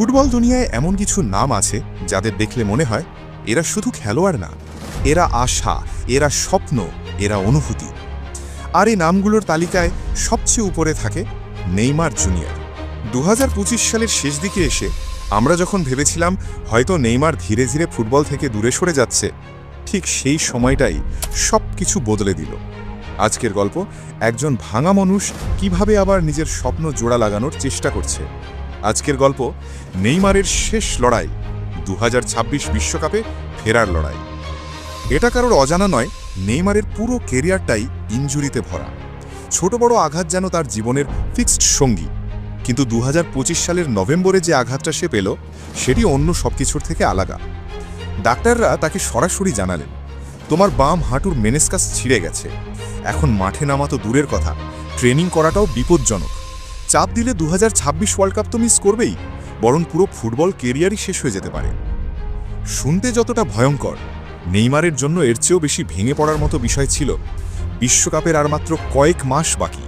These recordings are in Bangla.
ফুটবল দুনিয়ায় এমন কিছু নাম আছে যাদের দেখলে মনে হয় এরা শুধু খেলোয়াড় না, এরা আশা, এরা স্বপ্ন, এরা অনুভূতি। আর এই নামগুলোর তালিকায় সবচেয়ে উপরে থাকে নেইমার জুনিয়র। 2025 সালের শেষ দিকে এসে আমরা যখন ভেবেছিলাম হয়তো নেইমার ধীরে ধীরে ফুটবল থেকে দূরে সরে যাচ্ছে, ঠিক সেই সময়টাই সব কিছু বদলে দিল। আজকের গল্প একজন ভাঙা মানুষ কিভাবে আবার নিজের স্বপ্ন জোড়া লাগানোর চেষ্টা করছে। আজকের গল্প নেইমারের শেষ লড়াই, 2026 বিশ্বকাপে ফেরার লড়াই। এটা কারোর অজানা নয়, নেইমারের পুরো কেরিয়ারটাই ইনজুরিতে ভরা। ছোট বড় আঘাত যেন তার জীবনের ফিক্সড সঙ্গী, কিন্তু 2025 সালের নভেম্বরে যে আঘাতটা সে পেল সেটি অন্য সবকিছুর থেকে আলাদা। ডাক্তাররা তাকে সরাসরি জানালেন, তোমার বাম হাঁটুর মেনেসকাস ছিঁড়ে গেছে, এখন মাঠে নামা তো দূরের কথা, ট্রেনিং করাটাও বিপজ্জনক। চাপ দিলে 2026 ওয়ার্ল্ড কাপ তো মিস করবেই, বরং পুরো ফুটবল কেরিয়ারই শেষ হয়ে যেতে পারে। শুনতে যতটা ভয়ঙ্কর, নেইমারের জন্য এর চেয়েও বেশি ভেঙে পড়ার মতো বিষয় ছিল বিশ্বকাপের আর মাত্র কয়েক মাস বাকি,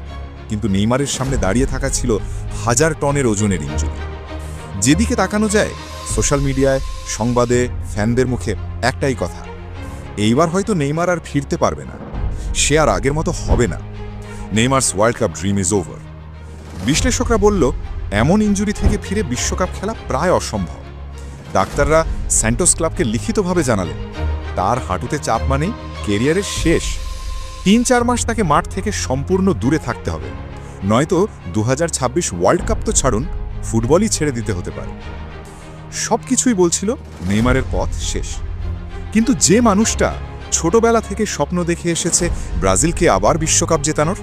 কিন্তু নেইমারের সামনে দাঁড়িয়ে থাকা ছিল 1000 টনের ওজনের ইনজুরি। যেদিকে তাকানো যায়, সোশ্যাল মিডিয়ায়, সংবাদে, ফ্যানদের মুখে একটাই কথা, এইবার হয়তো নেইমার আর ফিরতে পারবে না, সে আর আগের মতো হবে না। Neymar's world cup dream is over. বিশ্লেষকরা বলল, এমন ইনজুরি থেকে ফিরে বিশ্বকাপ খেলা প্রায় অসম্ভব। ডাক্তাররা স্যান্টোস ক্লাবকে লিখিতভাবে জানালেন, তার হাঁটুতে চাপ মানেই কেরিয়ারের শেষ। 3-4 মাস তাকে মাঠ থেকে সম্পূর্ণ দূরে থাকতে হবে, নয়তো 2026 ওয়ার্ল্ড কাপ তো ছাড়ুন, ফুটবলই ছেড়ে দিতে হতে পারে। সব কিছুই বলছিল নেইমারের পথ শেষ। কিন্তু যে মানুষটা ছোটবেলা থেকে স্বপ্ন দেখে এসেছে ব্রাজিলকে আবার বিশ্বকাপ জেতানোর,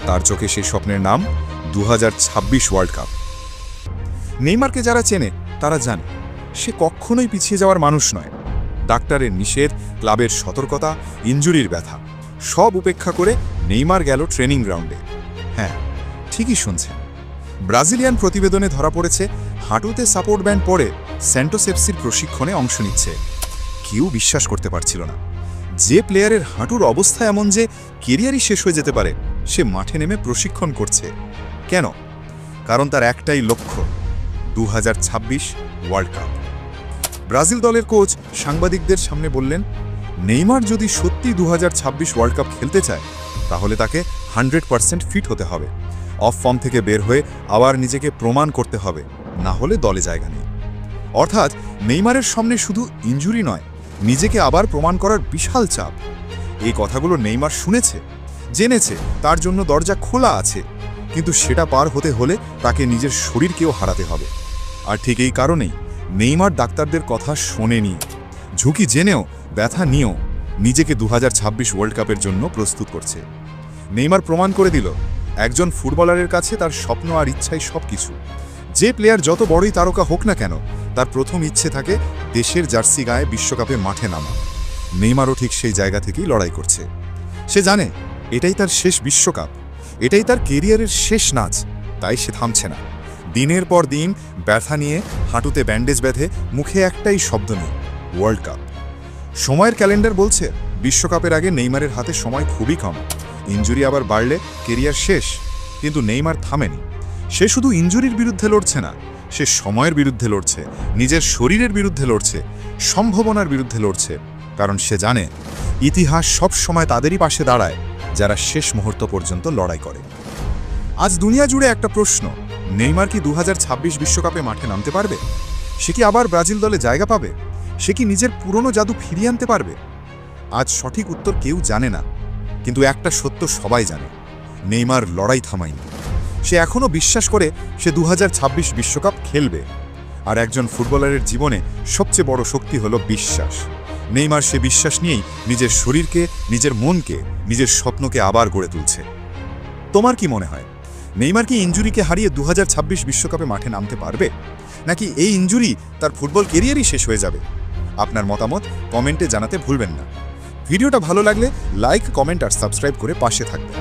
তার চোখে সেই স্বপ্নের নাম 2026 ওয়ার্ল্ড কাপ। নেইমারকে যারা চেনে তারা জানে সে কখনোই পিছিয়ে যাওয়ার মানুষ নয়। ডাক্তারের নিষেধ, ক্লাবের সতর্কতা, ইনজুরির ব্যথা সব উপেক্ষা করে নেইমার গেল ট্রেনিং গ্রাউন্ডে। হ্যাঁ, ঠিকই শুনছেন, ব্রাজিলিয়ান প্রতিবেদনে ধরা পড়েছে হাঁটুতে সাপোর্ট ব্যান্ড পরে স্যান্টোস এফসির প্রশিক্ষণে অংশ নিচ্ছে। কেউ বিশ্বাস করতে পারছিল না, যে প্লেয়ারের হাঁটুর অবস্থা এমন যে কেরিয়ারই শেষ হয়ে যেতে পারে, সে মাঠে নেমে প্রশিক্ষণ করছে। কেন? কারণ তার একটাই লক্ষ্য, 2026 ওয়ার্ল্ড কাপ। ব্রাজিল দলের কোচ সাংবাদিকদের সামনে বললেন, নেইমার যদি সত্যি 2026 ওয়ার্ল্ড কাপ খেলতে চায়, তাহলে তাকে 100% ফিট হতে হবে। অফ ফর্ম থেকে বের হয়ে আবার নিজেকে প্রমাণ করতে হবে, না হলে দলে জায়গা নেই। অর্থাৎ নেইমারের সামনে শুধু ইনজুরি নয়, নিজেকে আবার প্রমাণ করার বিশাল চাপ। এই কথাগুলো নেইমার শুনেছে, জেনেছে তার জন্য দরজা খোলা আছে, কিন্তু সেটা পার হতে হলে তাকে নিজের শরীরকেও হারাতে হবে। আর ঠিক এই কারণেই নেইমার ডাক্তারদের কথা শোনেনি, ঝুঁকি জেনেও, ব্যথা নিয়েও নিজেকে 2026 ওয়ার্ল্ড কাপের জন্য প্রস্তুত করছে। নেইমার প্রমাণ করে দিল, একজন ফুটবলারের কাছে তার স্বপ্ন আর ইচ্ছাই সব কিছু। যে প্লেয়ার যত বড়ই তারকা হোক না কেন, তার প্রথম ইচ্ছে থাকে দেশের জার্সি গায়ে বিশ্বকাপে মাঠে নামা। নেইমারও ঠিক সেই জায়গা থেকেই লড়াই করছে। সে জানে এটাই তার শেষ বিশ্বকাপ, এটাই তার কেরিয়ারের শেষ নাচ, তাই সে থামছে না। দিনের পর দিন ব্যথা নিয়ে, হাঁটুতে ব্যান্ডেজ বেঁধে, মুখে একটাই শব্দ নেই, ওয়ার্ল্ড কাপ। সময়ের ক্যালেন্ডার বলছে বিশ্বকাপের আগে নেইমারের হাতে সময় খুবই কম। ইনজুরি আবার বাড়লে কেরিয়ার শেষ, কিন্তু নেইমার থামেনি। সে শুধু ইনজুরির বিরুদ্ধে লড়ছে না, সে সময়ের বিরুদ্ধে লড়ছে, নিজের শরীরের বিরুদ্ধে লড়ছে, সম্ভাবনার বিরুদ্ধে লড়ছে। কারণ সে জানে ইতিহাস সব সময় তাদেরই পাশে দাঁড়ায় যারা শেষ মুহূর্ত পর্যন্ত লড়াই করে। আজ দুনিয়া জুড়ে একটা প্রশ্ন, নেইমার কি 2026 বিশ্বকাপে মাঠে নামতে পারবে? সে কি আবার ব্রাজিল দলে জায়গা পাবে? সে কি নিজের পুরনো জাদু ফিরিয়ে আনতে পারবে? আজ সঠিক উত্তর কেউ জানে না, কিন্তু একটা সত্য সবাই জানে, নেইমার লড়াই থামায়নি। সে এখনও বিশ্বাস করে সে 2026 বিশ্বকাপ খেলবে। আর একজন ফুটবলারের জীবনে সবচেয়ে বড় শক্তি হলো বিশ্বাস। নেইমার সে বিশ্বাস নিয়েই নিজের শরীরকে, নিজের মনকে, নিজের স্বপ্নকে আবার গড়ে তুলছে। তোমার কি মনে হয়, নেইমার কি ইনজুরিকে হারিয়ে 2026 বিশ্বকাপে মাঠে নামতে পারবে, নাকি এই ইনজুরি তার ফুটবল কেরিয়ারই শেষ হয়ে যাবে? আপনার মতামত কমেন্টে জানাতে ভুলবেন না। ভিডিওটা ভালো লাগলে লাইক, কমেন্ট আর সাবস্ক্রাইব করে পাশে থাকবেন।